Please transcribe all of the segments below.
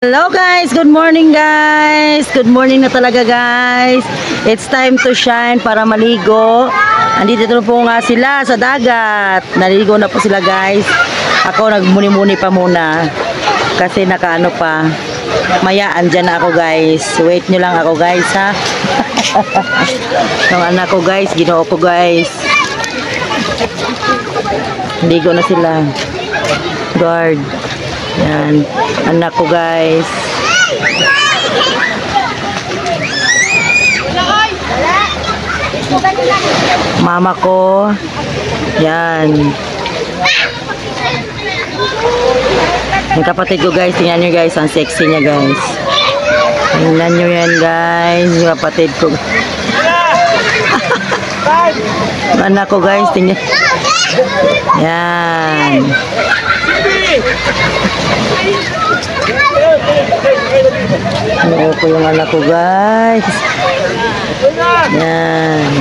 Hello guys, good morning guys. Good morning na talaga guys. It's time to shine para maligo. Andito na po nga sila sa dagat. Naligo na po sila guys. Ako nagmuni-muni pa muna kasi nakaano pa. Maya andyan na ako guys. Wait nyo lang ako guys ha. Yung anak ko guys, ginoo ko guys. Ligo na sila. Guard. Yan, anak ko guys. Mama ko. Yan. Yung kapatid ko guys, tingnan nyo guys, ang sexy niya guys. Tingnan nyo yan guys, yung kapatid ko. Anak ko guys, tingnan. Yan. Oo ko yung anak ko guys. Yan.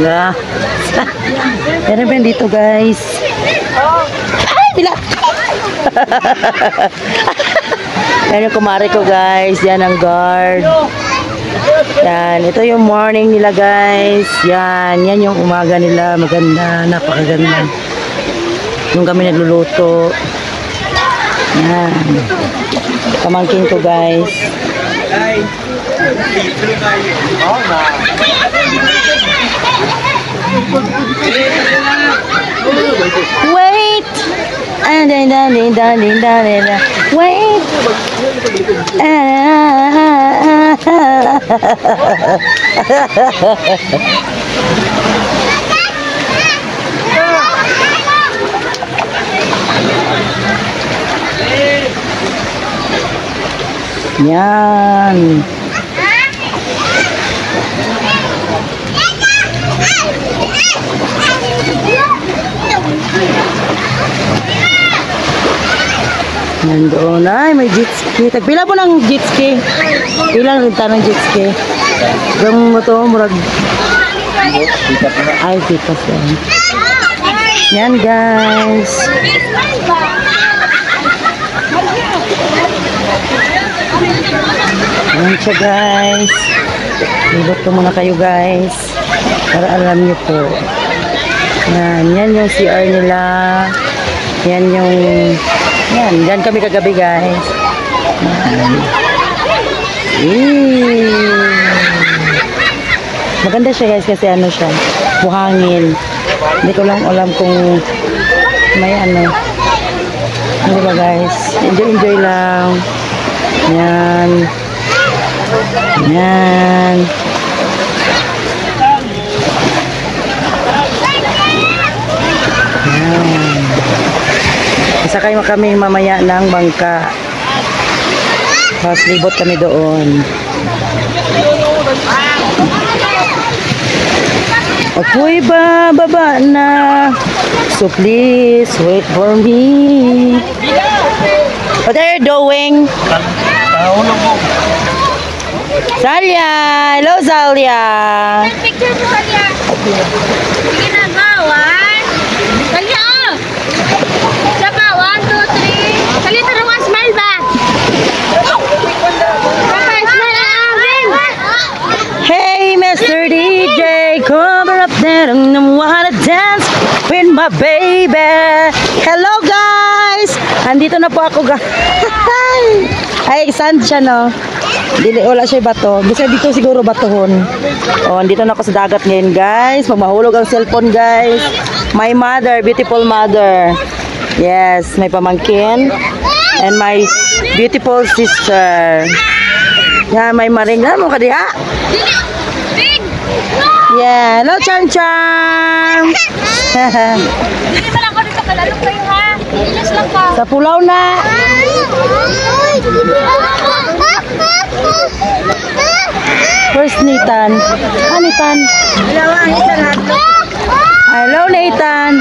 Na. Meron ba dito guys? Ay, bilat. Yan yung kumare ko guys. Yan ang guard. Yan, ito yung morning nila guys. Yan, yan yung umaga nila. Maganda, napakaganda. Yung kami nagluluto. Yan. Pamangkin ko guys. Wait! Wait! Yan. Nandoon ay may jet ski. Tagpila po ng jet ski. Ilang rin tanong jet ski. Gang mo to murag. Ay pikas yan. Yan guys. Yan siya guys. Ilot ko muna kayo guys. Para alam nyo po. Yan. Yan yung CR nila. Yan yung yan. Yan kami kagabi guys. Maganda siya guys kasi ano siya. Buhangin. Hindi ko lang alam kung may ano. Ano ba guys? Enjoy lang. Yan. Yan. Yan. Sakay kami mamaya ng bangka. Tapos libot kami doon. Ako'y bababa na. So please wait for me. What are you doing? Salia! Hello, Salia! Picture mo, Salia! Sige na, gawan! Salia, oh! Isa pa, 1, 2, 3. Salia, tarungan, smile ba? Papa, smile ang ring! Hey, Mr. DJ, cover up there and I wanna dance with my baby. Hello, guys! Andito na po ako, guys. Ay, saan siya, no? Dili, wala siya bato. Bisa dito siguro batohon. Oh, andito na ako sa dagat ngayon, guys. Magmahulog ang cellphone, guys. My mother, beautiful mother. Yes, may pamangkin. And my beautiful sister. Yan, may maring na mo kadiha. Yeah, hello, Chan Chan. Hindi pa lang ako dito kalalong kayo, ha? Ilas lang ka. Sa pulaw na. Where's Nathan? Ah, Nathan. Hello, Nathan.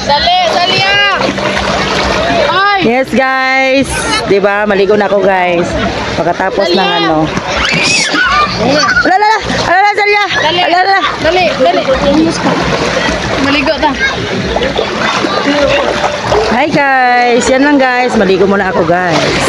Dali, ah! Ay! Yes, guys. Diba? Maligo na ako, guys. Pagkatapos ng ano. Ala, ala, ala, ala, na. Dali. Ala. Dali. Maligo ta. Hi guys, yan lang guys. Maligo muna ako guys.